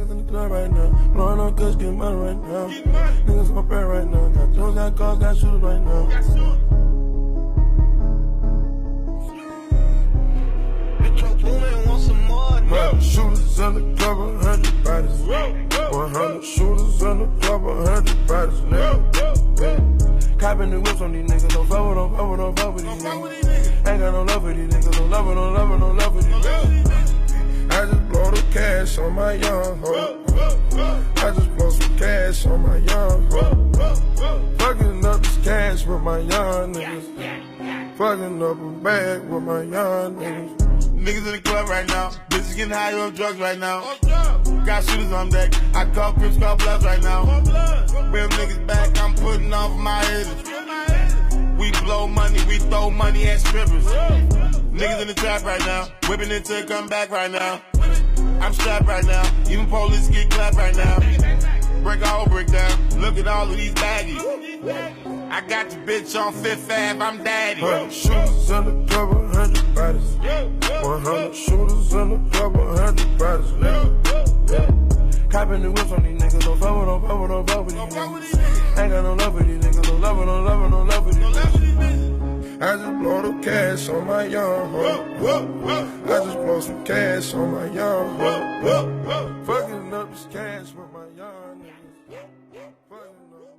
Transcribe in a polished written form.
Niggas in the club right now. Blowing on cuts, getting money right now. Niggas on prayer right now. Got Jones, got cars, got shooters right now. Shooters in the club, 100 bodies. 100 shooters in the club, 100 bodies. Nigga. Copping the whips on these niggas. Don't fuck with these niggas. Ain't got no love for these niggas. Don't love for these niggas. I just blow the cash on my young hoe. I just blow some cash on my young hoe. Fucking up this cash with my young niggas. Fucking up a bag with my young niggas. Niggas in the club right now. Bitches getting high on drugs right now. Got shooters on deck. I call Crips, call Bloods right now. Real niggas back, I'm putting off my hitters. We blow money, we throw money at strippers. Niggas in the trap right now. Whipping it till it come back right now. I'm strapped right now. Even police get clapped right now. Break a whole brick down. Look at all of these baggies. I got the bitch on Fifth Ave, I'm daddy. 100 shooters in the club, 100 bodies. 100 shooters in the club, 100 bodies. Nigga. Copping the whips on these niggas. Don't fuck with these niggas. Ain't got no love for these niggas. Don't love for these niggas. I just blow the cash on my young hoe. I just blow some cash on my young hoe. Fucking up this cash with my young niggas. Fucking up.